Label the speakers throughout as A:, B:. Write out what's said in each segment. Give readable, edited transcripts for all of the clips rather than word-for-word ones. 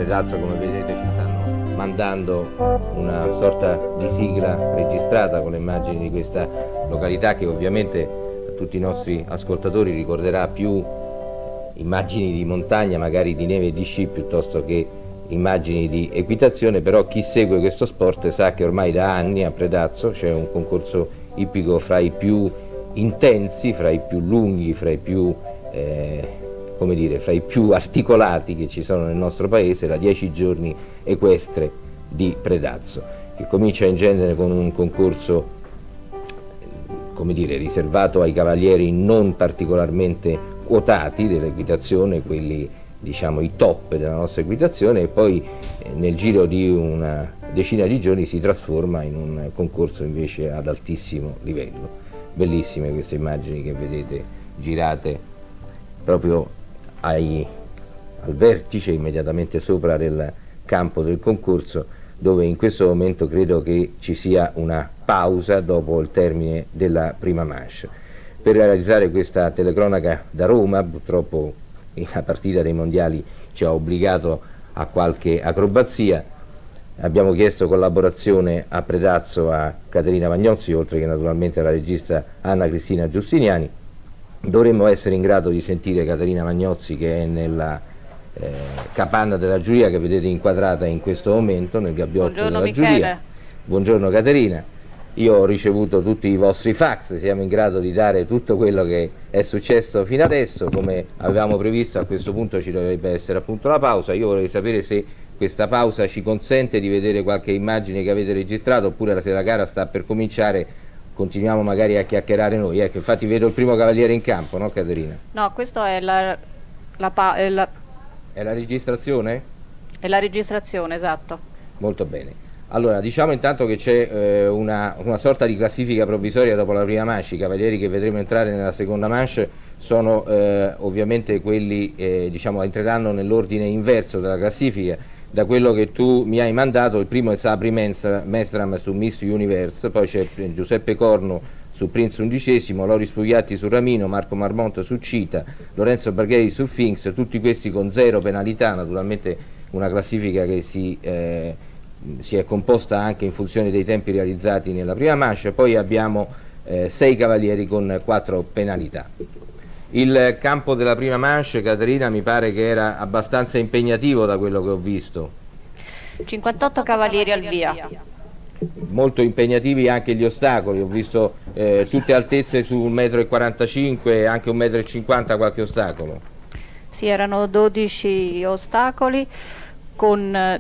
A: Predazzo, come vedete, ci stanno mandando una sorta di sigla registrata con le immagini di questa località che ovviamente a tutti i nostri ascoltatori ricorderà più immagini di montagna, magari di neve e di sci, piuttosto che immagini di equitazione. Però chi segue questo sport sa che ormai da anni a Predazzo c'è un concorso ippico fra i più intensi, fra i più lunghi, fra i più come dire, fra i più articolati che ci sono nel nostro paese, la 10 giorni equestre di Predazzo, che comincia in genere con un concorso, come dire, riservato ai cavalieri non particolarmente quotati dell'equitazione, quelli diciamo i top della nostra equitazione, e poi nel giro di una decina di giorni si trasforma in un concorso invece ad altissimo livello. Bellissime queste immagini che vedete girate proprio al vertice, immediatamente sopra del campo del concorso, dove in questo momento credo che ci sia una pausa dopo il termine della prima manche. Per realizzare questa telecronaca da Roma, purtroppo la partita dei mondiali ci ha obbligato a qualche acrobazia. Abbiamo chiesto collaborazione a Predazzo a Caterina Magnozzi, oltre che naturalmente alla regista Anna Cristina Giustiniani. Dovremmo essere in grado di sentire Caterina Magnozzi, che è nella capanna della giuria che vedete inquadrata in questo momento, nel gabbiotto
B: Buongiorno,
A: della
B: Michele.
A: giuria. Buongiorno Caterina. Io ho ricevuto tutti i vostri fax, siamo in grado di dare tutto quello che è successo fino adesso. Come avevamo previsto, a questo punto ci dovrebbe essere appunto la pausa. Io vorrei sapere se questa pausa ci consente di vedere qualche immagine che avete registrato, oppure se la gara sta per cominciare continuiamo magari a chiacchierare noi. Ecco, infatti vedo il primo cavaliere in campo, no Caterina?
B: No, questo è
A: È la registrazione?
B: è la registrazione, esatto.
A: Molto bene. Allora, diciamo intanto che c'è una sorta di classifica provvisoria dopo la prima manche. I cavalieri che vedremo entrare nella seconda manche sono ovviamente quelli, diciamo, entreranno nell'ordine inverso della classifica. Da quello che tu mi hai mandato, il primo è Sabri Mestram su Miss Universe, poi c'è Giuseppe Corno su Prince XI, Loris Pugliatti su Ramino, Marco Marmont su Cita, Lorenzo Bargheri su Finks, tutti questi con 0 penalità, naturalmente una classifica che si è composta anche in funzione dei tempi realizzati nella prima manche. Poi abbiamo 6 cavalieri con 4 penalità. Il campo della prima manche, Caterina, mi pare che era abbastanza impegnativo da quello che ho visto.
B: 58 cavalieri al via.
A: Molto impegnativi anche gli ostacoli, ho visto tutte altezze su 1,45 m e anche 1,50 m qualche ostacolo.
B: Sì, erano 12 ostacoli con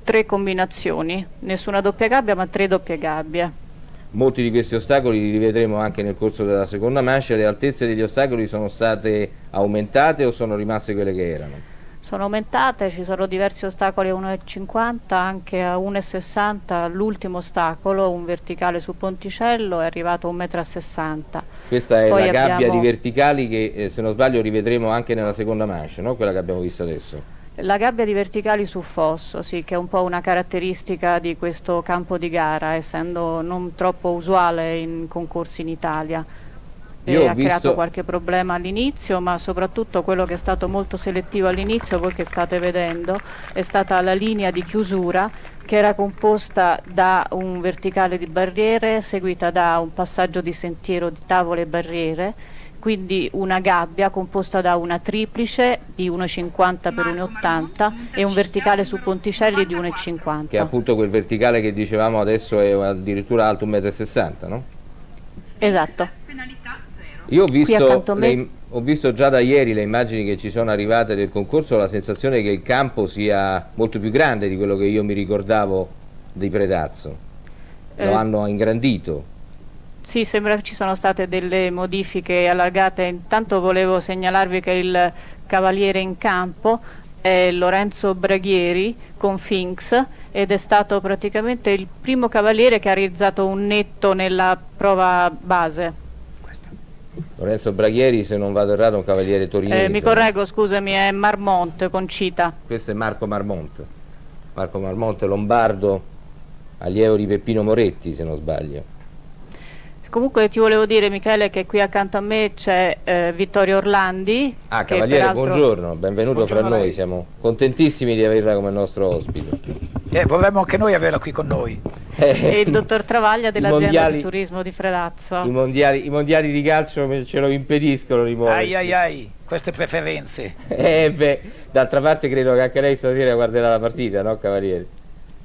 B: 3 combinazioni, nessuna doppia gabbia ma 3 doppie gabbie.
A: Molti di questi ostacoli li rivedremo anche nel corso della seconda manche. Le altezze degli ostacoli sono state aumentate o sono rimaste quelle che erano?
B: Sono aumentate, ci sono diversi ostacoli a 1,50 m, anche a 1,60 m. L'ultimo ostacolo, un verticale su Ponticello, è arrivato a 1,60 m.
A: Questa è
B: Poi
A: la gabbia
B: abbiamo
A: di verticali che se non sbaglio rivedremo anche nella seconda manche, no? Quella che abbiamo visto adesso.
B: la gabbia di verticali su fosso, sì, che è un po' una caratteristica di questo campo di gara, essendo non troppo usuale in concorsi in Italia. Ha creato qualche problema all'inizio, ma soprattutto quello che è stato molto selettivo all'inizio, voi che state vedendo, è stata la linea di chiusura, che era composta da un verticale di barriere seguita da un passaggio di sentiero di tavole e barriere, quindi una gabbia composta da una triplice di 1,50 per 1,80 e un verticale su ponticelli di 1,50.
A: Che è appunto quel verticale che dicevamo adesso è addirittura alto 1,60 m, no?
B: Esatto.
A: Io ho visto già da ieri le immagini che ci sono arrivate del concorso, la sensazione che il campo sia molto più grande di quello che io mi ricordavo di Predazzo. Lo hanno ingrandito.
B: Sì, sembra che ci sono state delle modifiche allargate. Intanto volevo segnalarvi che il cavaliere in campo è Lorenzo Braghieri con Finks ed è stato praticamente il primo cavaliere che ha realizzato un netto nella prova base.
A: Lorenzo Braghieri, se non vado errato, è un cavaliere torinese.
B: Mi correggo, scusami, è Marmont con Cita.
A: Questo è Marco Marmont. Marco Marmont lombardo, allievo di Peppino Moretti, se non sbaglio.
B: Comunque ti volevo dire, Michele, che qui accanto a me c'è Vittorio Orlandi.
A: Cavaliere, buongiorno, benvenuto fra noi, siamo contentissimi di averla come nostro ospite.
C: Vorremmo anche noi averla qui con noi.
B: E il dottor Travaglia dell'azienda di turismo di Predazzo.
A: I mondiali di calcio ce lo impediscono di muoverci.
C: Ai, queste preferenze.
A: D'altra parte credo che anche lei stasera guarderà la partita, no Cavaliere?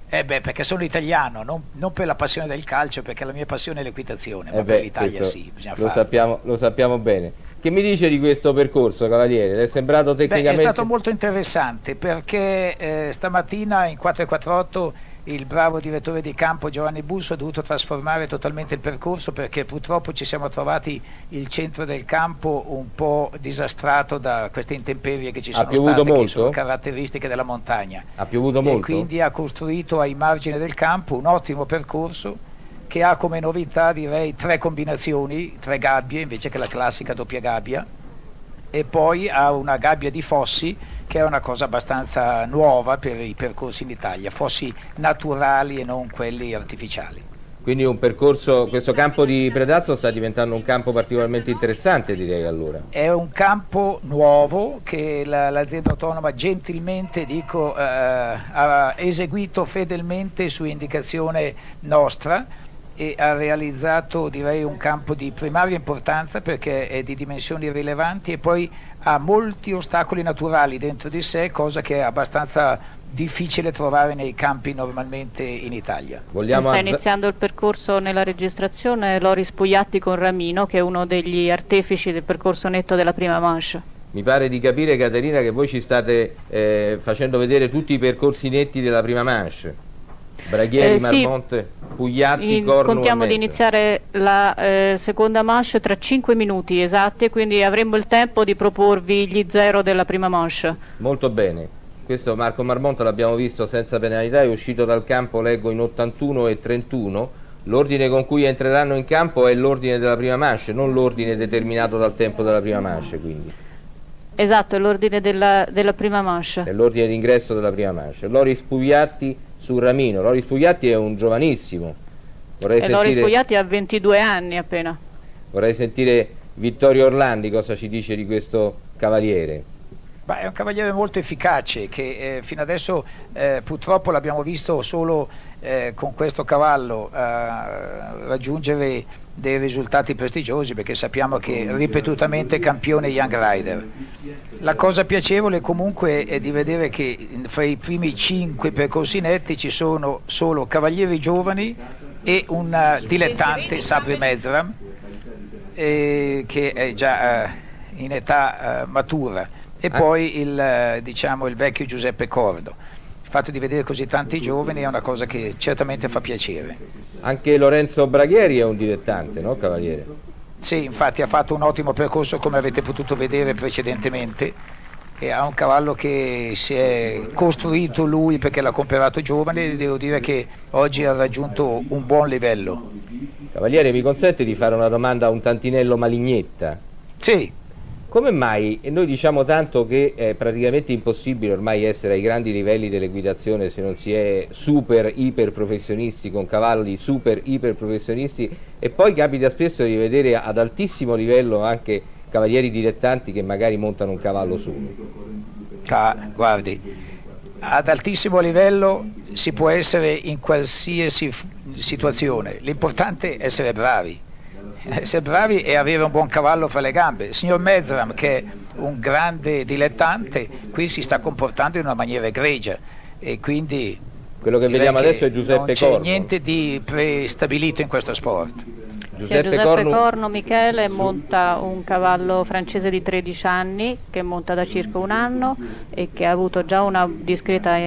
C: Perché sono italiano, non per la passione del calcio, perché la mia passione è l'equitazione, ma per l'Italia sì, bisogna farlo.
A: Lo sappiamo bene. Che mi dice di questo percorso, Cavaliere? Le è sembrato tecnicamente?
C: È stato molto interessante, perché stamattina in 448 il bravo direttore di campo Giovanni Busso ha dovuto trasformare totalmente il percorso, perché purtroppo ci siamo trovati il centro del campo un po' disastrato da queste intemperie che ci sono state, che sono caratteristiche della montagna.
A: Ha piovuto molto?
C: E quindi ha costruito ai margini del campo un ottimo percorso che ha come novità, direi, 3 combinazioni, 3 gabbie invece che la classica doppia gabbia, e poi ha una gabbia di fossi, che è una cosa abbastanza nuova per i percorsi in Italia, fossi naturali e non quelli artificiali.
A: Quindi un percorso, questo campo di Predazzo sta diventando un campo particolarmente interessante, direi allora.
C: È un campo nuovo che l'azienda autonoma gentilmente, ha eseguito fedelmente su indicazione nostra, e ha realizzato, direi, un campo di primaria importanza, perché è di dimensioni rilevanti e poi ha molti ostacoli naturali dentro di sé, cosa che è abbastanza difficile trovare nei campi normalmente in Italia.
B: Sta iniziando il percorso nella registrazione Loris Pugliatti con Ramino, che è uno degli artefici del percorso netto della prima manche.
A: Mi pare di capire, Caterina, che voi ci state facendo vedere tutti i percorsi netti della prima manche. Braghieri, Marmont, Pugliatti, Cornu.
B: Contiamo di iniziare la seconda manche tra 5 minuti esatti, quindi avremo il tempo di proporvi gli 0 della prima manche.
A: Molto bene. Questo Marco Marmont l'abbiamo visto senza penalità, è uscito dal campo, leggo, in 81 e 31. L'ordine con cui entreranno in campo è l'ordine della prima manche, non l'ordine determinato dal tempo della prima manche, quindi.
B: Esatto, è l'ordine della prima manche.
A: È l'ordine d'ingresso della prima manche. Loris Pugliatti su Ramino. Loris Pugliatti è un giovanissimo.
B: Loris Pugliatti ha 22 anni appena.
A: Vorrei sentire Vittorio Orlandi cosa ci dice di questo cavaliere.
C: È un cavaliere molto efficace che fino adesso purtroppo l'abbiamo visto solo con questo cavallo raggiungere dei risultati prestigiosi, perché sappiamo che è ripetutamente campione Young Rider. La cosa piacevole comunque è di vedere che fra i primi 5 percorsi netti ci sono solo cavalieri giovani e un dilettante, Sabri Mezram, che è già in età matura, e poi il vecchio Giuseppe Cordo. Il fatto di vedere così tanti giovani è una cosa che certamente fa piacere.
A: Anche Lorenzo Braghieri è un dilettante, no Cavaliere?
C: Sì, infatti ha fatto un ottimo percorso, come avete potuto vedere precedentemente, e ha un cavallo che si è costruito lui perché l'ha comprato giovane, e devo dire che oggi ha raggiunto un buon livello.
A: Cavaliere, mi consente di fare una domanda un tantinello malignetta?
C: Sì.
A: Come mai, e noi diciamo tanto che è praticamente impossibile ormai essere ai grandi livelli dell'equitazione se non si è super iper professionisti con cavalli super iper professionisti, e poi capita spesso di vedere ad altissimo livello anche cavalieri dilettanti che magari montano un cavallo solo?
C: Guardi, ad altissimo livello si può essere in qualsiasi situazione, l'importante è essere bravi. Essere bravi e avere un buon cavallo fra le gambe. Il signor Mezram, che è un grande dilettante, qui si sta comportando in una maniera egregia, e quindi
A: quello che vediamo adesso è Giuseppe Corno.
C: Non c'è niente di prestabilito in questo sport.
B: Giuseppe Corno, Michele, monta un cavallo francese di 13 anni che monta da circa un anno e che ha avuto già una discreta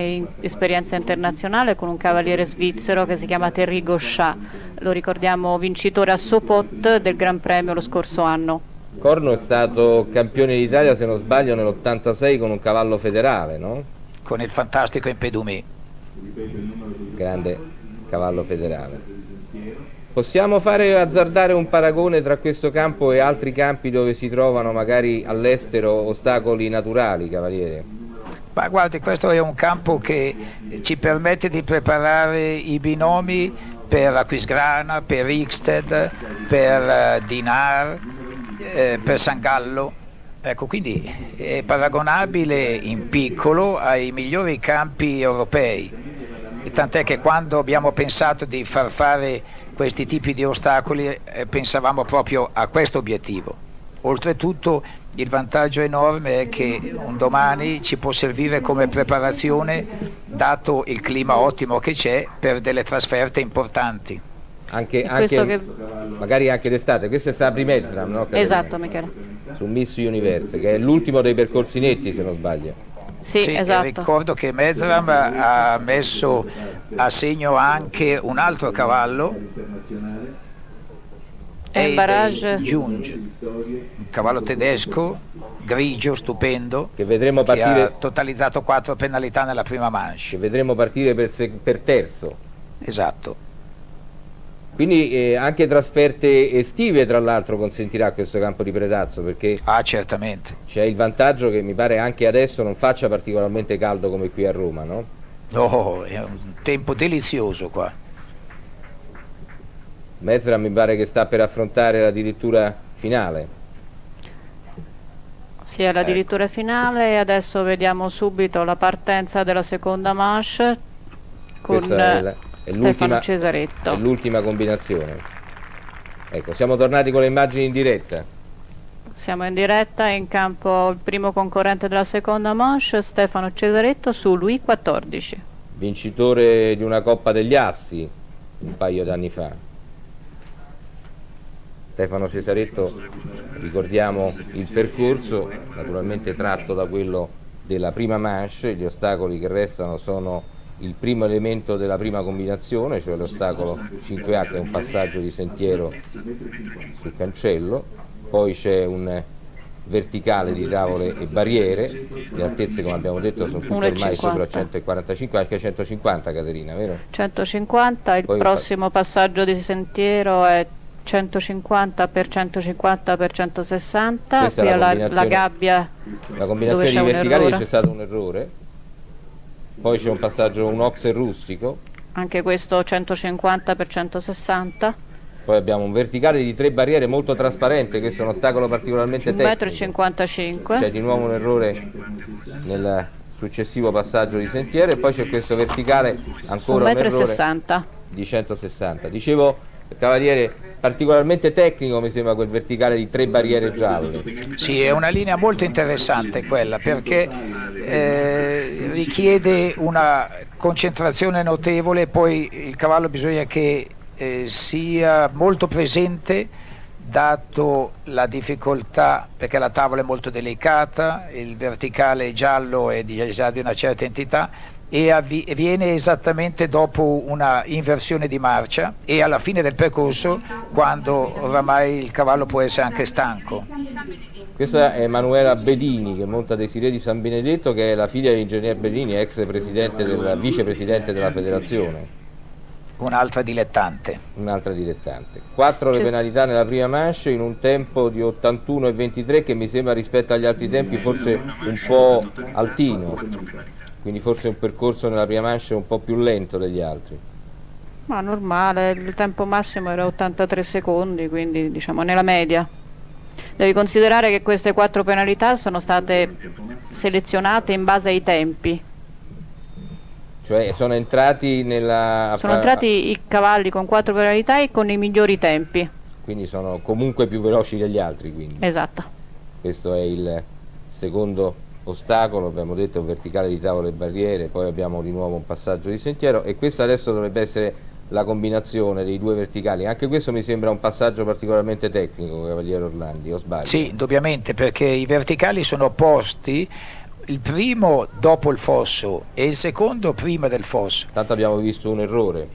B: esperienza internazionale con un cavaliere svizzero che si chiama Thierry Gauchat. Lo ricordiamo vincitore a Sopot del Gran Premio lo scorso anno.
A: Corno è stato campione d'Italia, se non sbaglio, nell'86 con un cavallo federale, no?
C: Con il fantastico Impedumé.
A: Grande cavallo federale. Possiamo azzardare un paragone tra questo campo e altri campi dove si trovano magari all'estero ostacoli naturali, Cavaliere?
C: Ma guardi, questo è un campo che ci permette di preparare i binomi per Aquisgrana, per Ixted, per Dinar, per San Gallo. Ecco, quindi è paragonabile in piccolo ai migliori campi europei, e tant'è che quando abbiamo pensato di far fare questi tipi di ostacoli pensavamo proprio a questo obiettivo. Oltretutto il vantaggio enorme è che un domani ci può servire come preparazione, dato il clima ottimo che c'è, per delle trasferte importanti.
A: Anche magari anche d'estate. Questo è Sabri Mesram, no?
B: Esatto, Michele.
A: Su Miss Universe, che è l'ultimo dei percorsi netti, se non sbaglio.
B: Sì, esatto.
C: Ricordo che Mesram ha messo a segno anche un altro cavallo,
B: Barrage
C: Junge, un cavallo tedesco grigio stupendo,
A: che vedremo partire,
C: che ha totalizzato 4 penalità nella prima manche,
A: che vedremo partire per terzo.
C: Esatto.
A: Quindi anche trasferte estive, tra l'altro, consentirà questo campo di Predazzo, perché
C: certamente
A: c'è il vantaggio che mi pare anche adesso non faccia particolarmente caldo come qui a Roma, no?
C: No, è un tempo delizioso qua.
A: Mesra mi pare che sta per affrontare la dirittura finale.
B: Sì, è la dirittura finale, e adesso vediamo subito la partenza della seconda manche con Stefano Cesaretto.
A: È l'ultima combinazione. Ecco, siamo tornati con le immagini in diretta.
B: Siamo in diretta, in campo il primo concorrente della seconda manche, Stefano Cesaretto, su Louis XIV.
A: Vincitore di una Coppa degli Assi un paio d'anni fa. Stefano Cesaretto, ricordiamo il percorso, naturalmente tratto da quello della prima manche. Gli ostacoli che restano sono il primo elemento della prima combinazione, cioè l'ostacolo 5A, che è un passaggio di sentiero sul cancello, poi c'è un verticale di tavole e barriere, le altezze come abbiamo detto sono tutte ormai sopra 145, anche 150, Caterina, vero?
B: 150, il prossimo passaggio di sentiero è 150 per 150 per 160, qui la gabbia,
A: la combinazione di verticali c'è stato un errore, poi c'è un passaggio, un oxer rustico,
B: anche questo 150 per 160,
A: poi abbiamo un verticale di 3 barriere molto trasparente, questo è un ostacolo particolarmente tecnico,
B: 1,55 m,
A: c'è di nuovo un errore nel successivo passaggio di sentiero, e poi c'è questo verticale ancora un errore
B: 1,60 m
A: di 160. Dicevo, cavaliere, particolarmente tecnico mi sembra quel verticale di 3 barriere gialle.
C: Sì, è una linea molto interessante quella, perché richiede una concentrazione notevole, poi il cavallo bisogna che sia molto presente, dato la difficoltà, perché la tavola è molto delicata, il verticale giallo è già di una certa entità, e avviene esattamente dopo una inversione di marcia e alla fine del percorso, quando oramai il cavallo può essere anche stanco.
A: Questa è Emanuela Bedini, che monta Desirée di San Benedetto, che è la figlia dell'ingegner Bedini, ex vicepresidente della federazione.
C: Un'altra dilettante.
A: 4 le penalità nella prima manche, in un tempo di 81,23, che mi sembra, rispetto agli altri tempi, forse un po' altino, quindi forse un percorso nella prima manche un po' più lento degli altri.
B: Ma normale, il tempo massimo era 83 secondi, quindi diciamo nella media. Devi considerare che queste 4 penalità sono state selezionate in base ai tempi.
A: Cioè sono entrati
B: i cavalli con 4 penalità e con i migliori tempi.
A: Quindi sono comunque più veloci degli altri, quindi.
B: Esatto.
A: Questo è il secondo ostacolo, abbiamo detto un verticale di tavole e barriere, poi abbiamo di nuovo un passaggio di sentiero, e questa adesso dovrebbe essere la combinazione dei 2 verticali. Anche questo mi sembra un passaggio particolarmente tecnico, Cavaliere Orlandi, o sbaglio?
C: Sì, indubbiamente, perché i verticali sono posti, il primo dopo il fosso e il secondo prima del fosso.
A: Tanto abbiamo visto un errore.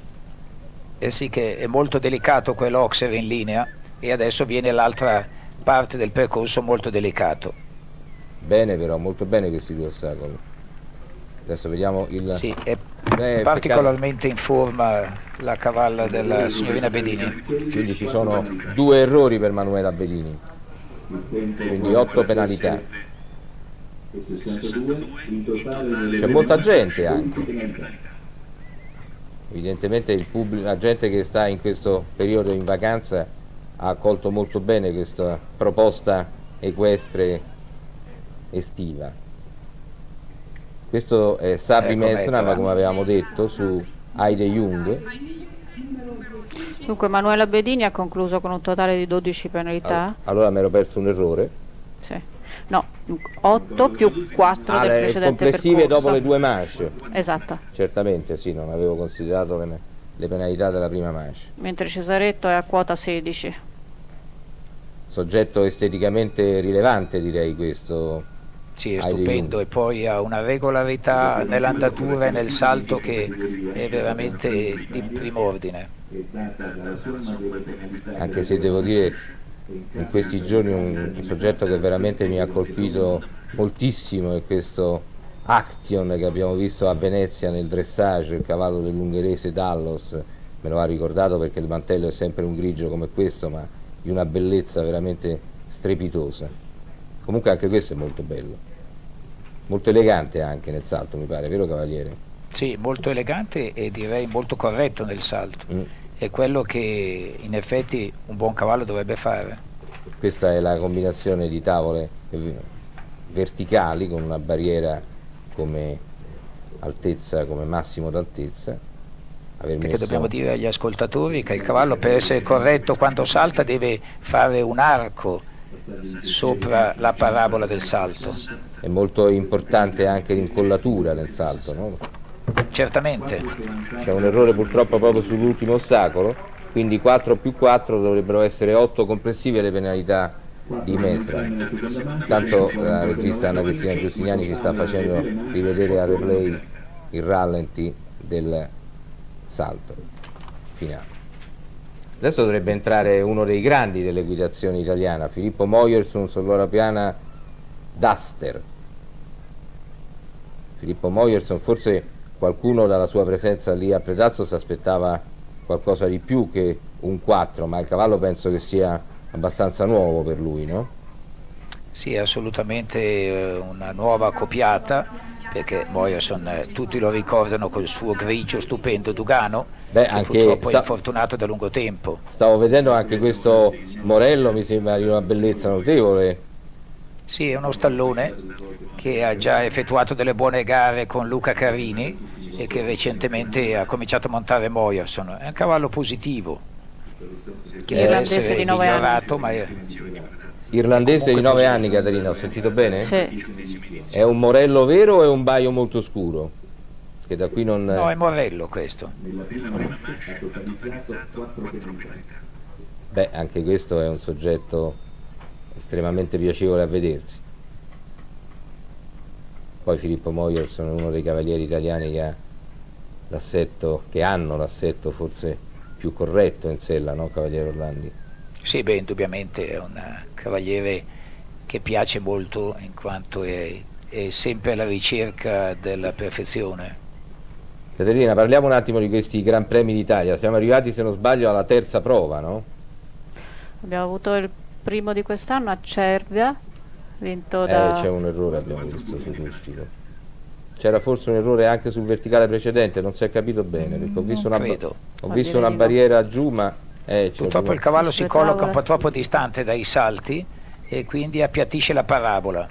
C: Sì, che è molto delicato quell'oxer in linea, e adesso viene l'altra parte del percorso molto delicato.
A: Bene, però, molto bene questi 2 ostacoli. Adesso vediamo il...
C: Sì, è particolarmente in forma la cavalla della signorina Bedini.
A: Quindi ci sono 2 errori per Manuela Bedini, quindi 8 penalità. C'è molta gente anche. Evidentemente il pubblico, la gente che sta in questo periodo in vacanza ha accolto molto bene questa proposta equestre estiva. Questo è Sabri Mezzana, come avevamo detto, su Heide Jung.
B: Dunque Manuela Bedini ha concluso con un totale di 12 penalità.
A: Allora mi ero perso un errore.
B: Sì. No, 8 più 4 del precedente
A: complessive
B: percorso.
A: dopo le 2 manche.
B: Esatto.
A: Certamente, sì, non avevo considerato le penalità della prima manche.
B: Mentre Cesaretto è a quota 16.
A: Soggetto esteticamente rilevante, direi, questo.
C: Sì, è stupendo, e poi ha una regolarità nell'andatura e nel salto che è veramente di primo ordine.
A: Anche se devo dire, in questi giorni un soggetto che veramente mi ha colpito moltissimo è questo Action che abbiamo visto a Venezia nel dressage, il cavallo dell'ungherese Dallos. Me lo ha ricordato perché il mantello è sempre un grigio come questo, ma di una bellezza veramente strepitosa. Comunque anche questo è molto bello, molto elegante anche nel salto, mi pare, vero cavaliere?
C: Sì, molto elegante e direi molto corretto nel salto. È quello che in effetti un buon cavallo dovrebbe fare.
A: Questa è la combinazione di tavole verticali con una barriera come altezza, come massimo d'altezza.
C: Perché dobbiamo dire agli ascoltatori che il cavallo, per essere corretto quando salta, deve fare un arco sopra la parabola del salto.
A: È molto importante anche l'incollatura nel salto, no?
C: Certamente.
A: C'è un errore purtroppo proprio sull'ultimo ostacolo, quindi 4 più 4 dovrebbero essere 8 complessive le penalità di Mesra. Tanto la regista Anna Cristina Giustiniani ci sta facendo rivedere a replay il rallenti del salto finale. Adesso dovrebbe entrare uno dei grandi dell'equitazione italiana, Filippo Moyerson sull'ora piana Duster. Filippo Moyerson, forse qualcuno dalla sua presenza lì a Predazzo si aspettava qualcosa di più che un 4, ma il cavallo penso che sia abbastanza nuovo per lui, no?
C: Sì, assolutamente una nuova copiata, perché Moyerson tutti lo ricordano col suo grigio stupendo Dugano, che
A: anche
C: purtroppo è infortunato da lungo tempo.
A: Stavo vedendo anche questo Morello, mi sembra di una bellezza notevole.
C: Sì, è uno stallone che ha già effettuato delle buone gare con Luca Carini e che recentemente ha cominciato a montare Moyerson. È un cavallo positivo, che deve essere
B: di 9
C: migliorato,
B: anni.
C: ma è
A: Irlandese di 9
C: positivo.
A: anni, Caterina, ho sentito bene?
B: Sì.
A: È un Morello vero o è un baio molto scuro? Che da qui non...
C: No, è Morello questo.
A: Beh, anche questo è un soggetto estremamente piacevole a vedersi. Poi Filippo Moyerson è uno dei cavalieri italiani che ha l'assetto, che hanno l'assetto forse più corretto in sella, no, cavaliere Orlandi?
C: Sì, beh, indubbiamente è un cavaliere che piace molto in quanto è sempre alla ricerca della perfezione.
A: Caterina, parliamo un attimo di questi Gran Premi d'Italia. Siamo arrivati, se non sbaglio, alla terza prova, no?
B: Abbiamo avuto il primo di quest'anno a Cervia, vinto da...
A: C'è un errore, abbiamo visto sul rustico. C'era forse un errore anche sul verticale precedente, non si è capito bene, perché ho visto una barriera giù, ma...
C: Purtroppo il cavallo si colloca un po' troppo distante dai salti e quindi appiattisce la parabola.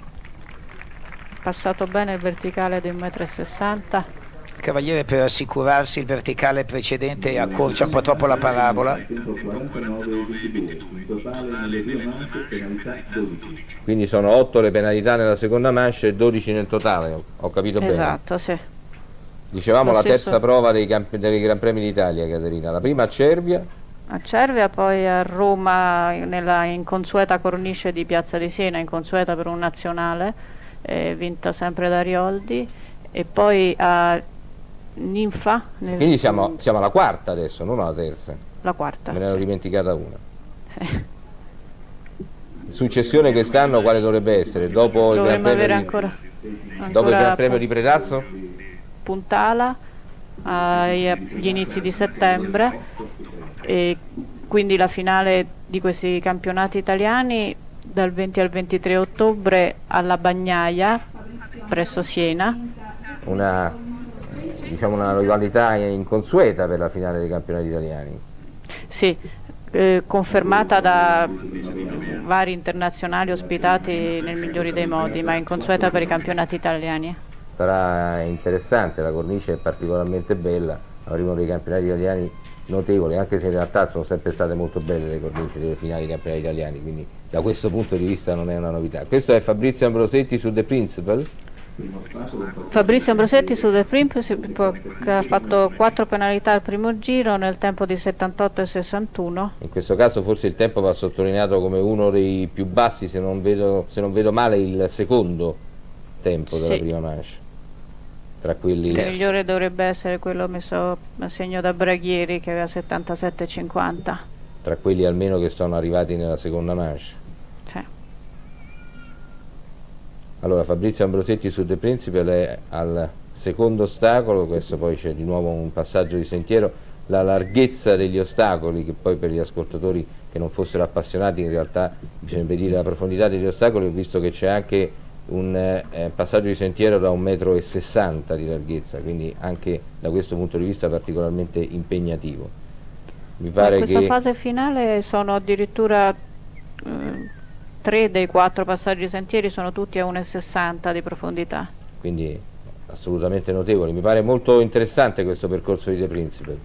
B: Passato bene il verticale di 1,60 m.
C: Il cavaliere, per assicurarsi il verticale precedente, accorcia un po' troppo la parabola.
A: Quindi sono 8 le penalità nella seconda manche e 12 nel totale, ho capito bene?
B: Esatto, sì.
A: Dicevamo la terza prova dei Gran Premi d'Italia, Caterina. La prima a Cervia.
B: A Cervia, poi a Roma nella inconsueta cornice di Piazza di Siena, inconsueta per un nazionale, vinta sempre da Rioldi, e poi a Ninfa.
A: Quindi siamo alla quarta adesso, non alla terza.
B: La quarta.
A: Me ne ero dimenticata una.
B: Sì.
A: Successione quest'anno quale dovrebbe essere? Dopo il Gran Premio di Predazzo?
B: Puntala agli inizi di settembre, e quindi la finale di questi campionati italiani dal 20 al 23 ottobre alla Bagnaia presso Siena.
A: Una diciamo una rivalità inconsueta per la finale dei campionati italiani.
B: Sì, confermata da vari internazionali ospitati nel migliore dei modi, ma inconsueta per i campionati italiani.
A: Sarà interessante, la cornice è particolarmente bella, avremo dei campionati italiani notevoli, anche se in realtà sono sempre state molto belle le cornici delle finali dei campionati italiani, quindi da questo punto di vista non è una novità. Questo è Fabrizio Ambrosetti su The Principle.
B: Fabrizio Ambrosetti su The Principle, che ha fatto 4 penalità al primo giro nel tempo di 78 e 61.
A: In questo caso forse il tempo va sottolineato come uno dei più bassi, se non vedo male il secondo tempo della prima manche. Tra quelli...
B: Il migliore dovrebbe essere quello messo a segno da Braghieri, che aveva 77,50.
A: Tra quelli almeno che sono arrivati nella seconda manche.
B: Sì.
A: Allora Fabrizio Ambrosetti su The Principle è al secondo ostacolo, questo poi c'è di nuovo un passaggio di sentiero, la larghezza degli ostacoli, che poi per gli ascoltatori che non fossero appassionati in realtà bisognerebbe dire la profondità degli ostacoli, ho visto che c'è anche un passaggio di sentiero da 1,60 m di larghezza, quindi anche da questo punto di vista particolarmente impegnativo. Mi pare
B: in questa fase finale sono addirittura 3 dei 4 passaggi sentieri sono tutti a 1,60 m di profondità.
A: Quindi assolutamente notevoli. Mi pare molto interessante questo percorso di The Principle.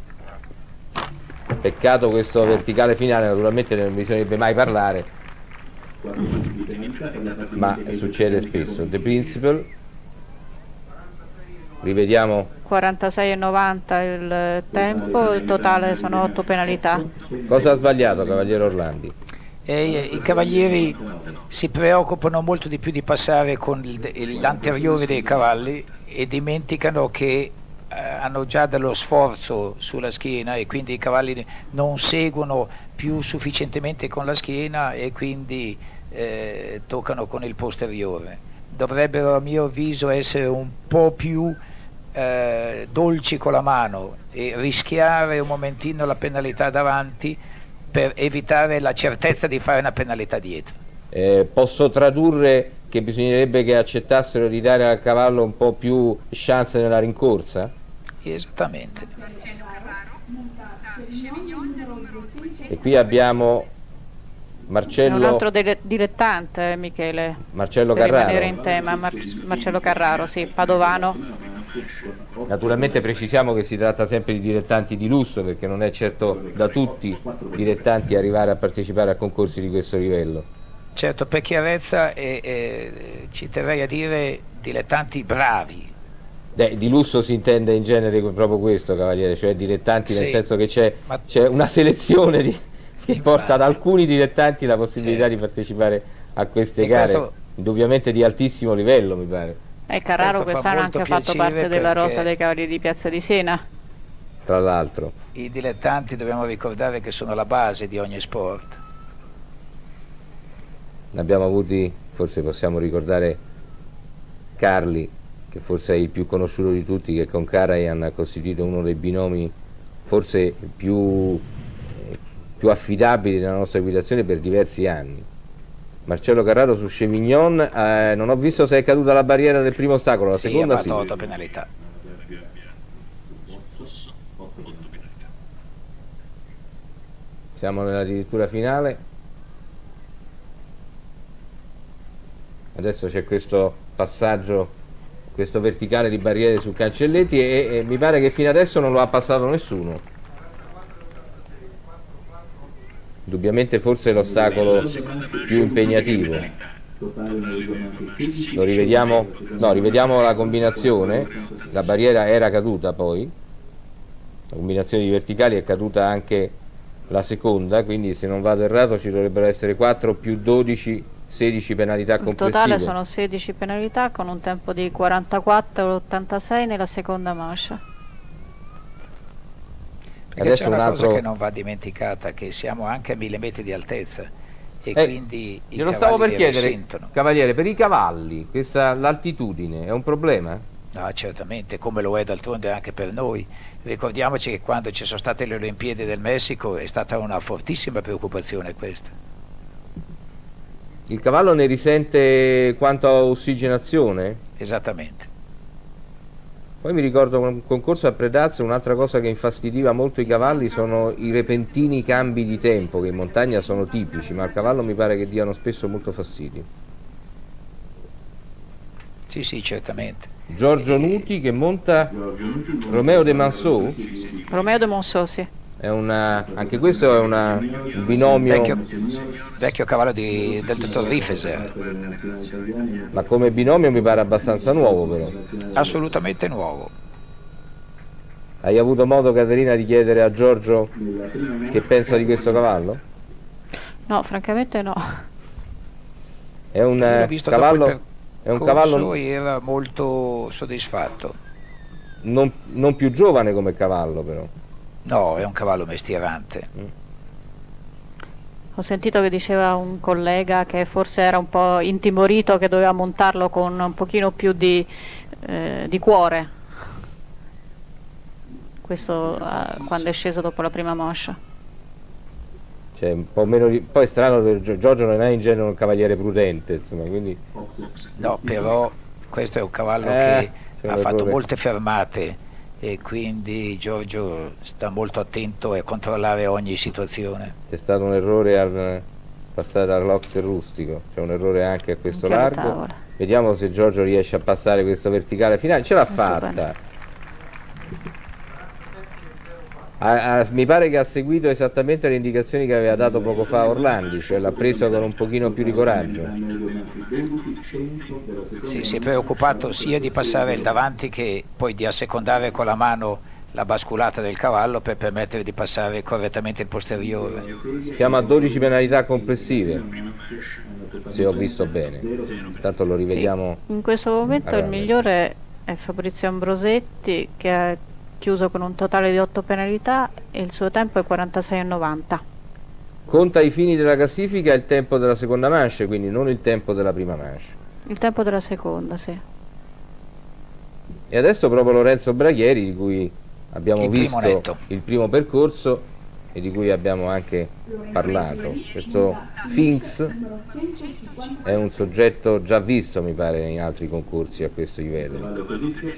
A: Peccato questo verticale finale, naturalmente non bisognerebbe mai parlare, ma succede spesso. The Principle, rivediamo.
B: 46,90 il tempo, il totale sono 8 penalità.
A: Cosa ha sbagliato Cavaliere Orlandi?
C: I cavalieri si preoccupano molto di più di passare con l'anteriore dei cavalli e dimenticano che hanno già dello sforzo sulla schiena e quindi i cavalli non seguono più sufficientemente con la schiena e quindi toccano con il posteriore. Dovrebbero a mio avviso essere un po' più dolci con la mano e rischiare un momentino la penalità davanti per evitare la certezza di fare una penalità dietro.
A: Posso tradurre che bisognerebbe che accettassero di dare al cavallo un po' più chance nella rincorsa?
C: Esattamente.
A: E qui abbiamo Marcello...
B: Un altro dilettante, Michele.
A: Marcello
B: per
A: Carraro.
B: Rimanere in tema, Marcello Carraro, sì, padovano.
A: Naturalmente precisiamo che si tratta sempre di dilettanti di lusso, perché non è certo da tutti dilettanti arrivare a partecipare a concorsi di questo livello.
C: Certo, per chiarezza ci terrei a dire dilettanti bravi.
A: Di lusso si intende in genere proprio questo, Cavaliere, cioè dilettanti, nel senso che c'è una selezione che porta ad alcuni dilettanti la possibilità di partecipare a queste gare, indubbiamente di altissimo livello, mi pare.
B: Carraro quest'anno ha anche fatto parte della rosa dei Cavalieri di Piazza di Siena.
A: Tra l'altro.
C: I dilettanti dobbiamo ricordare che sono la base di ogni sport.
A: Ne abbiamo avuti, forse possiamo ricordare Carli, che forse è il più conosciuto di tutti, che con Karajan ha costituito uno dei binomi forse più affidabili della nostra equitazione per diversi anni. Marcello Carraro su Chevignon, non ho visto se è caduta la barriera del primo ostacolo, la seconda sì.
C: Ha fatto 8 penalità.
A: Siamo nella dirittura finale. Adesso c'è questo passaggio, questo verticale di barriere su Cancelletti e mi pare che fino adesso non lo ha passato nessuno. Indubbiamente forse è l'ostacolo più impegnativo. Lo rivediamo? No, rivediamo la combinazione. La barriera era caduta poi, la combinazione di verticali è caduta anche la seconda, quindi se non vado errato ci dovrebbero essere 4 più 12, 16 penalità complessive.
B: In totale sono 16 penalità con un tempo di 44,86 nella seconda manche.
C: Perché c'è una cosa che non va dimenticata, che siamo anche a 1000 metri di altezza e quindi i
A: glielo stavo per chiedere,
C: risentono.
A: Cavaliere, per i cavalli l'altitudine è un problema?
C: No, certamente, come lo è d'altronde anche per noi. Ricordiamoci che quando ci sono state le Olimpiadi del Messico è stata una fortissima preoccupazione questa.
A: Il cavallo ne risente quanto a ossigenazione?
C: Esattamente.
A: Poi mi ricordo un concorso a Predazzo, un'altra cosa che infastidiva molto i cavalli sono i repentini cambi di tempo, che in montagna sono tipici, ma al cavallo mi pare che diano spesso molto fastidio.
C: Sì, sì, certamente.
A: Giorgio Nuti che monta Romeo de Manceau?
B: Romeo de Manceau, sì.
A: Anche questo è un binomio...
C: Vecchio cavallo del dottor Rifeser.
A: Ma come binomio mi pare abbastanza nuovo però.
C: Assolutamente nuovo.
A: Hai avuto modo, Caterina, di chiedere a Giorgio che pensa di questo cavallo?
B: No, francamente no.
A: È un cavallo... È un cavallo...
C: era molto soddisfatto.
A: Non più giovane come cavallo però.
C: No, è un cavallo mestierante.
B: Ho sentito che diceva un collega che forse era un po' intimorito, che doveva montarlo con un pochino più di cuore. Questo quando è sceso dopo la prima moscia.
A: Cioè, un po' meno poi è strano, Giorgio non è in genere un cavaliere prudente, insomma, quindi...
C: No, però questo è un cavallo che ha fatto molte fermate e quindi Giorgio sta molto attento a controllare ogni situazione.
A: C'è stato un errore al passare all'Oxer rustico, c'è un errore anche a questo largo. Vediamo se Giorgio riesce a passare questo verticale finale. Ce l'ha fatta. Mi pare che ha seguito esattamente le indicazioni che aveva dato poco fa Orlandi, cioè l'ha preso con un pochino più di coraggio.
C: Sì, si è preoccupato sia di passare il davanti che poi di assecondare con la mano la basculata del cavallo per permettere di passare correttamente il posteriore.
A: Siamo a 12 penalità complessive, se ho visto bene. Intanto lo rivediamo.
B: Sì. In questo momento il migliore è Fabrizio Ambrosetti, che ha chiuso con un totale di 8 penalità e il suo tempo è 46,90.
A: Conta ai fini della classifica il tempo della seconda manche, quindi non il tempo della prima manche.
B: Il tempo della seconda, sì.
A: E adesso proprio Lorenzo Braghieri, di cui abbiamo visto il primo percorso e di cui abbiamo anche parlato. Questo Finks è un soggetto già visto, mi pare, in altri concorsi a questo livello.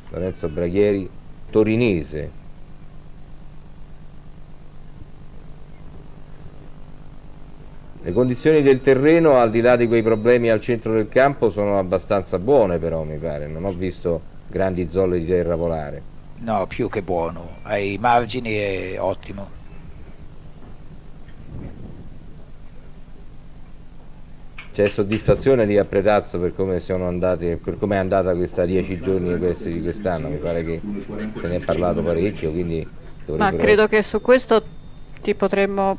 A: Lorenzo Braghieri, torinese. Le condizioni del terreno, al di là di quei problemi al centro del campo, sono abbastanza buone però, mi pare. Non ho visto grandi zolle di terra volare.
C: No, più che buono. Ai margini è ottimo.
A: C'è soddisfazione lì a Predazzo per come sono andati, per come è andata questa 10 giorni di quest'anno? Mi pare che se ne è parlato parecchio, quindi
B: ma credo che su questo ti potremmo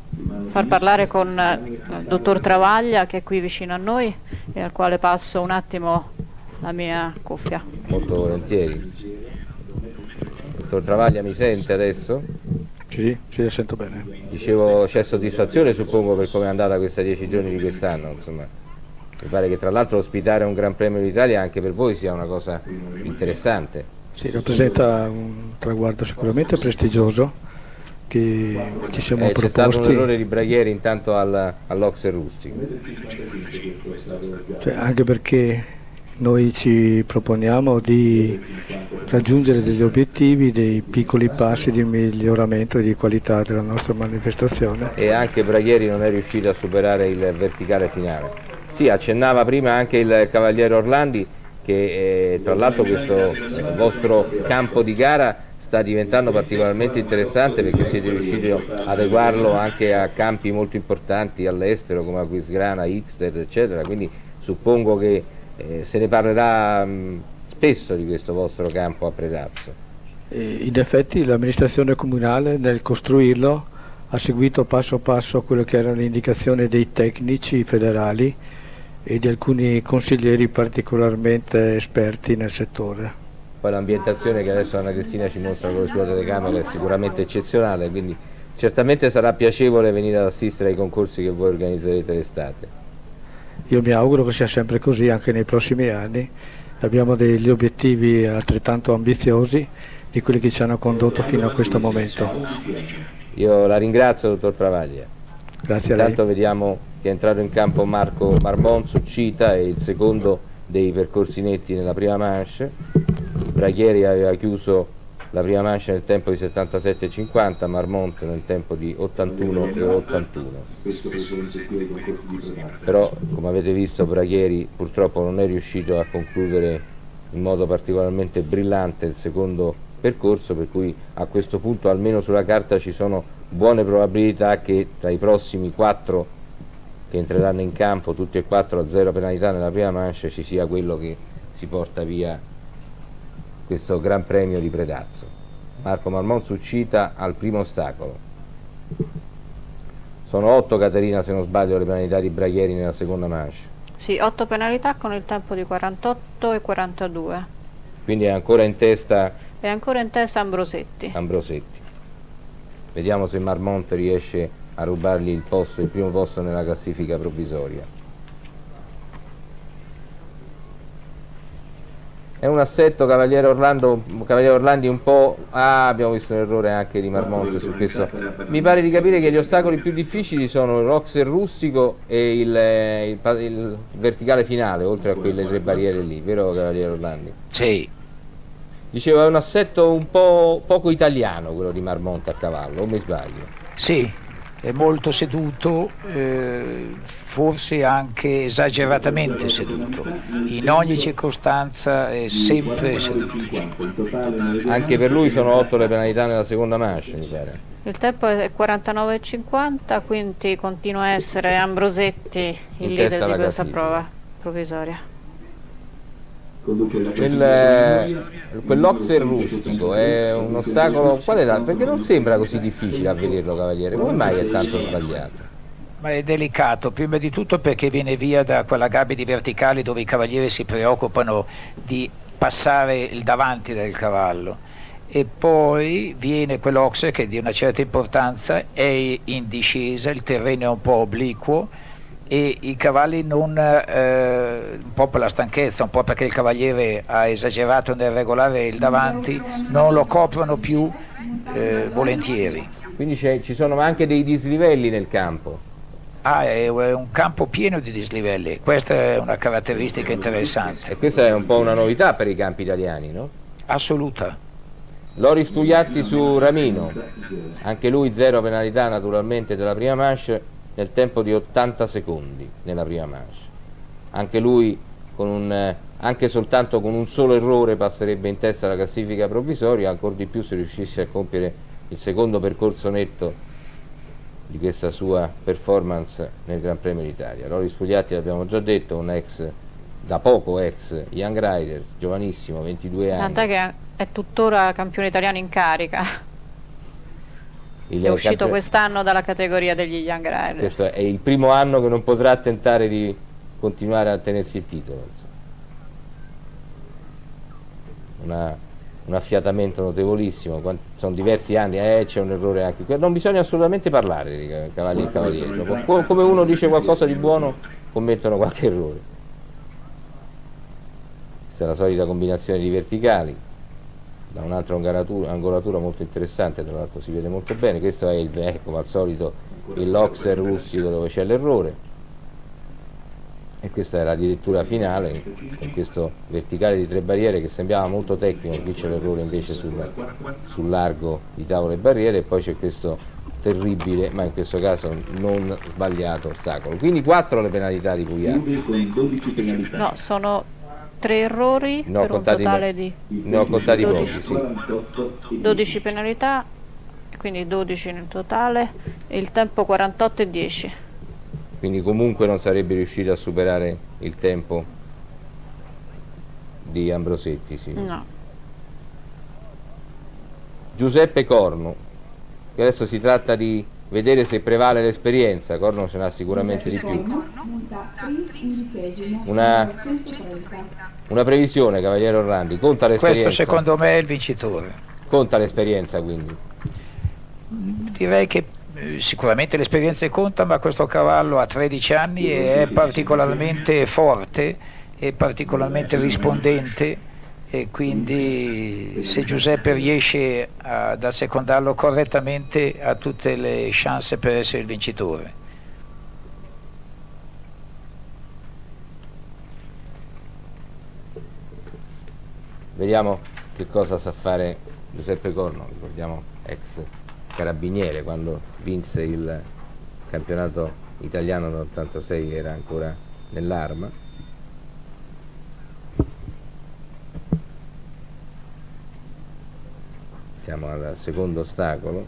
B: far parlare con il dottor Travaglia, che è qui vicino a noi e al quale passo un attimo la mia cuffia.
A: Molto volentieri. Dottor Travaglia, mi sente adesso?
D: Sì, la sento bene.
A: Dicevo, c'è soddisfazione suppongo per come è andata questa 10 giorni di quest'anno, insomma. Mi pare che tra l'altro ospitare un Gran Premio d'Italia anche per voi sia una cosa interessante.
D: Sì, rappresenta un traguardo sicuramente prestigioso che ci siamo proposti.
A: C'è stato un errore di Braghieri intanto all'Oxer rustico.
D: Cioè, anche perché noi ci proponiamo di raggiungere degli obiettivi, dei piccoli passi di miglioramento e di qualità della nostra manifestazione.
A: E anche Braghieri non è riuscito a superare il verticale finale. Sì, accennava prima anche il cavaliere Orlandi che tra l'altro questo vostro campo di gara sta diventando particolarmente interessante perché siete riusciti ad adeguarlo anche a campi molto importanti all'estero come Aquisgrana, Ixter, eccetera, quindi suppongo che se ne parlerà spesso di questo vostro campo a Predazzo.
D: In effetti l'amministrazione comunale nel costruirlo ha seguito passo passo quello che erano le indicazioni dei tecnici federali e di alcuni consiglieri particolarmente esperti nel settore.
A: Poi l'ambientazione che adesso Anna Cristina ci mostra con le sue telecamere è sicuramente eccezionale, quindi certamente sarà piacevole venire ad assistere ai concorsi che voi organizzerete l'estate.
D: Io mi auguro che sia sempre così anche nei prossimi anni. Abbiamo degli obiettivi altrettanto ambiziosi di quelli che ci hanno condotto fino a questo momento.
A: Io la ringrazio, dottor Travaglia.
D: Grazie a lei.
A: Intanto vediamo che è entrato in campo Marco Marmonzo, Cita, e il secondo dei percorsi netti nella prima manche. Braghieri aveva chiuso la prima manche nel tempo di 77,50, Marmont nel tempo di 81,81. Però, come avete visto, Braghieri purtroppo non è riuscito a concludere in modo particolarmente brillante il secondo percorso, per cui a questo punto almeno sulla carta ci sono buone probabilità che tra i prossimi 4 che entreranno in campo, tutti e 4 a 0 penalità nella prima manche, ci sia quello che si porta via questo Gran Premio di Predazzo. Marco Marmont Succita al primo ostacolo. Sono 8, Caterina, se non sbaglio, le penalità di Braghieri nella seconda manche.
B: Sì, 8 penalità con il tempo di 48 e 42.
A: Quindi è ancora in testa?
B: È ancora in testa Ambrosetti.
A: Ambrosetti. Vediamo se Marmont riesce a rubargli il primo posto nella classifica provvisoria. È un assetto Cavaliere Orlandi un po'... abbiamo visto un errore anche di Marmont su questo. Mi pare di capire che gli ostacoli più difficili sono l'Oxer rustico e il verticale finale, oltre a quelle 3 barriere lì, vero Cavaliere Orlandi?
C: Sì.
A: Dicevo, è un assetto un po' poco italiano quello di Marmont a cavallo, o mi sbaglio?
C: Sì, è molto seduto, forse anche esageratamente seduto, in ogni circostanza è sempre seduto.
A: Anche per lui sono 8 le penalità nella seconda manche, mi pare.
B: Il tempo è 49,50, quindi continua a essere Ambrosetti il leader di questa prova provvisoria.
A: Quell'Oxer rustico è un ostacolo, perché non sembra così difficile a vederlo, Cavaliere, come mai è tanto sbagliato?
C: Ma è delicato, prima di tutto perché viene via da quella gabbia di verticali dove i cavalieri si preoccupano di passare il davanti del cavallo, e poi viene quell'Oxer che di una certa importanza è in discesa, il terreno è un po' obliquo e i cavalli un po' per la stanchezza, un po' perché il cavaliere ha esagerato nel regolare il davanti, non lo coprono più volentieri.
A: Quindi ci sono anche dei dislivelli nel campo?
C: È un campo pieno di dislivelli, questa è una caratteristica interessante.
A: E questa è un po' una novità per i campi italiani, no?
C: Assoluta.
A: Loris Pugliatti su Ramino, anche lui 0 penalità naturalmente della prima manche, nel tempo di 80 secondi nella prima manche. Anche lui anche soltanto con un solo errore passerebbe in testa alla classifica provvisoria, ancora di più se riuscisse a compiere il secondo percorso netto di questa sua performance nel Gran Premio d'Italia. Loris Pugliatti, l'abbiamo già detto, da poco ex Young Rider, giovanissimo, 22 anni.
B: Tant'è che è tuttora campione italiano in carica. È uscito quest'anno dalla categoria degli Young Riders.
A: Questo è il primo anno che non potrà tentare di continuare a tenersi il titolo. Un affiatamento notevolissimo, sono diversi anni, c'è un errore anche qui. Non bisogna assolutamente parlare di cavalli e cavalieri. Come uno dice qualcosa di buono, commettono qualche errore. Questa è la solita combinazione di verticali. Da un'altra angolatura molto interessante, tra l'altro si vede molto bene. Questo è come al solito l'Oxer rustico dove c'è l'errore, e questa è la dirittura finale con questo verticale di 3 barriere che sembrava molto tecnico. Qui c'è l'errore invece sul largo di tavole e barriere, e poi c'è questo terribile, ma in questo caso non sbagliato, ostacolo. Quindi 4 le penalità di Pugliatti.
B: No, sono 3 errori per un totale di...
A: Ne ho contati pochi, sì.
B: 12 penalità, quindi 12 nel totale, e il tempo 48,10.
A: Quindi comunque non sarebbe riuscito a superare il tempo di Ambrosetti, sì.
B: No.
A: Giuseppe Corno, che adesso si tratta di vedere se prevale l'esperienza. Corno ce n'ha sicuramente di più. Una previsione, Cavaliere Orlandi, conta l'esperienza?
C: Questo secondo me è il vincitore.
A: Conta l'esperienza, quindi?
C: Direi che sicuramente l'esperienza conta, ma questo cavallo ha 13 anni e è particolarmente forte e particolarmente rispondente, e quindi se Giuseppe riesce ad assecondarlo correttamente ha tutte le chance per essere il vincitore.
A: Vediamo che cosa sa fare Giuseppe Corno, ricordiamo ex carabiniere, quando vinse il campionato italiano nell'86 era ancora nell'Arma. Siamo al secondo ostacolo,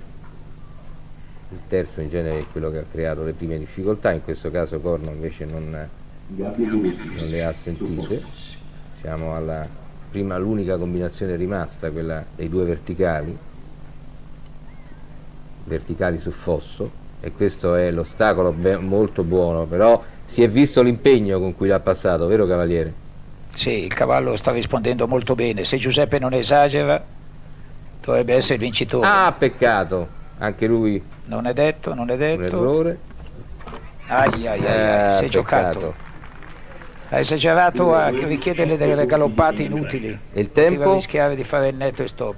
A: il terzo in genere è quello che ha creato le prime difficoltà, in questo caso Corno invece non le ha sentite. Siamo all'unica combinazione rimasta, quella dei due verticali su fosso, e questo è l'ostacolo molto buono, però si è visto l'impegno con cui l'ha passato, vero Cavaliere?
C: Sì, il cavallo sta rispondendo molto bene, se Giuseppe non esagera dovrebbe essere il vincitore.
A: Ah, peccato, anche lui
C: non è detto
A: un errore.
C: Si è giocato, ha esagerato a richiedere delle galoppate inutili,
A: e il tempo?
C: Poteva rischiare di fare il netto e stop.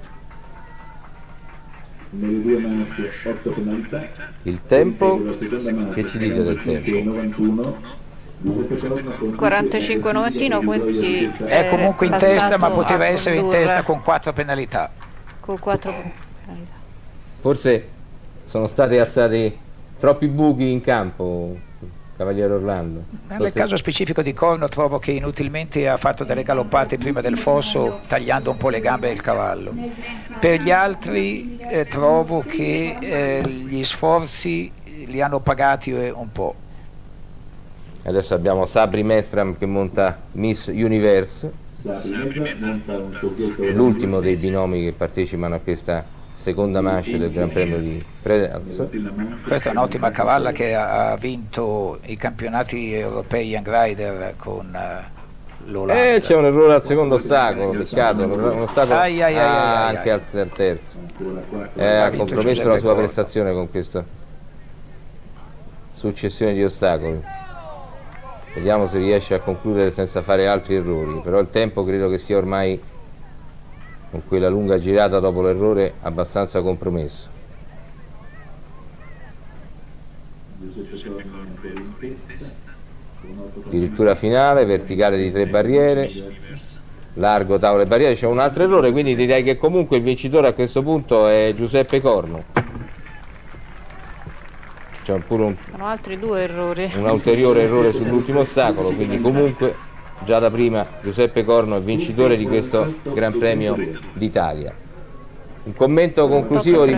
E: Nelle due manche 8 penalità.
A: Il tempo? Che ci dite del tempo?
B: 45-91, quindi
C: è comunque in testa, ma poteva essere in testa con 4 penalità.
B: Con 4 penalità.
A: Forse sono stati troppi buchi in campo, Cavaliere Orlando.
C: Nel caso specifico di Corno trovo che inutilmente ha fatto delle galoppate prima del fosso, tagliando un po' le gambe del cavallo. Per gli altri trovo che gli sforzi li hanno pagati un po'.
A: Adesso abbiamo Sabri Mestram che monta Miss Universe, l'ultimo dei binomi che partecipano a questa seconda manche del Gran Premio di Predaz.
C: Questa è un'ottima cavalla che ha vinto i campionati europei Young Rider con l'Olanda.
A: C'è un errore al secondo ostacolo, peccato, un ostacolo anche al terzo. Ha compromesso la sua prestazione con questa successione di ostacoli. Vediamo se riesce a concludere senza fare altri errori, però il tempo credo che sia ormai, con quella lunga girata dopo l'errore, abbastanza compromesso. Addirittura finale, verticale di 3 barriere, largo tavolo e barriere, c'è un altro errore, quindi direi che comunque il vincitore a questo punto è Giuseppe Corno. C'è pure
B: sono altri 2 errori.
A: Un ulteriore errore sull'ultimo ostacolo, quindi comunque già da prima Giuseppe Corno è vincitore di questo Gran Premio d'Italia. Un commento conclusivo di...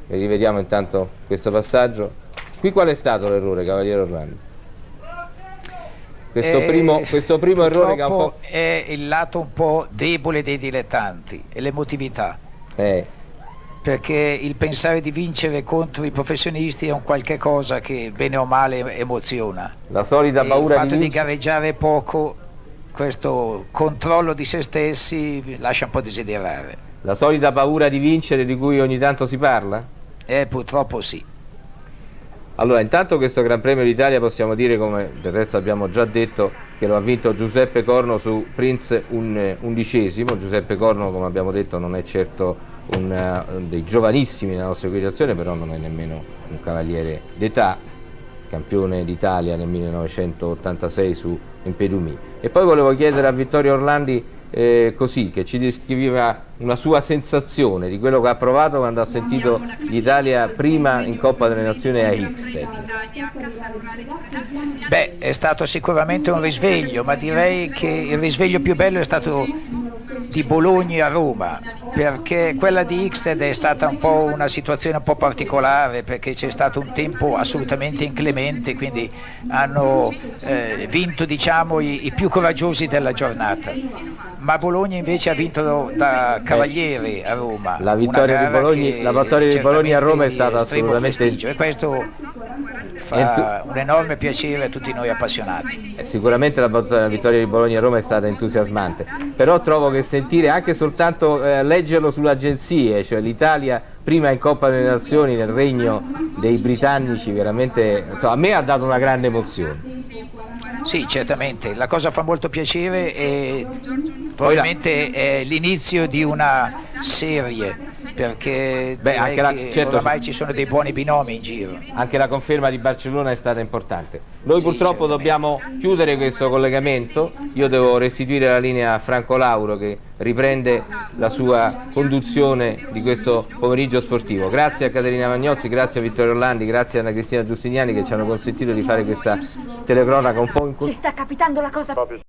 A: E rivediamo intanto questo passaggio. Qui qual è stato l'errore, Cavaliere Orlando? Questo primo errore che ha un po'...
C: è il lato un po' debole dei dilettanti e l'emotività. Perché il pensare di vincere contro i professionisti è un qualche cosa che bene o male emoziona.
A: La solita paura
C: il fatto di gareggiare poco, questo controllo di se stessi lascia un po' desiderare.
A: La solita paura di vincere di cui ogni tanto si parla?
C: Purtroppo sì.
A: Allora, intanto questo Gran Premio d'Italia possiamo dire, come del resto abbiamo già detto, che lo ha vinto Giuseppe Corno su Prince undicesimo. Giuseppe Corno, come abbiamo detto, non è certo dei giovanissimi nella nostra equitazione, però non è nemmeno un cavaliere d'età, campione d'Italia nel 1986 su Impedumi. E poi volevo chiedere a Vittorio Orlandi così, che ci descriveva una sua sensazione di quello che ha provato quando ha sentito l'Italia prima in Coppa delle Nazioni a Hickstead.
C: Beh, è stato sicuramente un risveglio, ma direi che il risveglio più bello è stato di Bologna a Roma, perché quella di Hickstead è stata un po' una situazione un po' particolare, perché c'è stato un tempo assolutamente inclemente, quindi hanno vinto, diciamo, i più coraggiosi della giornata. Ma Bologna invece ha vinto da cavaliere a Roma.
A: La vittoria di Bologna a Roma è stata assolutamente,
C: e questo fa un enorme piacere a tutti noi appassionati.
A: Sicuramente la vittoria di Bologna a Roma è stata entusiasmante, però trovo che sentire anche soltanto leggerlo sulle agenzie, cioè l'Italia prima in Coppa delle Nazioni nel regno dei britannici, veramente, insomma, a me ha dato una grande emozione.
C: Sì, certamente, la cosa fa molto piacere e probabilmente è l'inizio di una serie, perché
A: certo,
C: oramai ci sono dei buoni binomi in giro.
A: Anche la conferma di Barcellona è stata importante. Noi purtroppo dobbiamo chiudere questo collegamento, io devo restituire la linea a Franco Lauro che riprende la sua conduzione di questo pomeriggio sportivo. Grazie a Caterina Magnozzi, grazie a Vittorio Orlandi, grazie a Anna Cristina Giustiniani che ci hanno consentito di fare questa telecronaca un po'
F: Ci sta capitando la cosa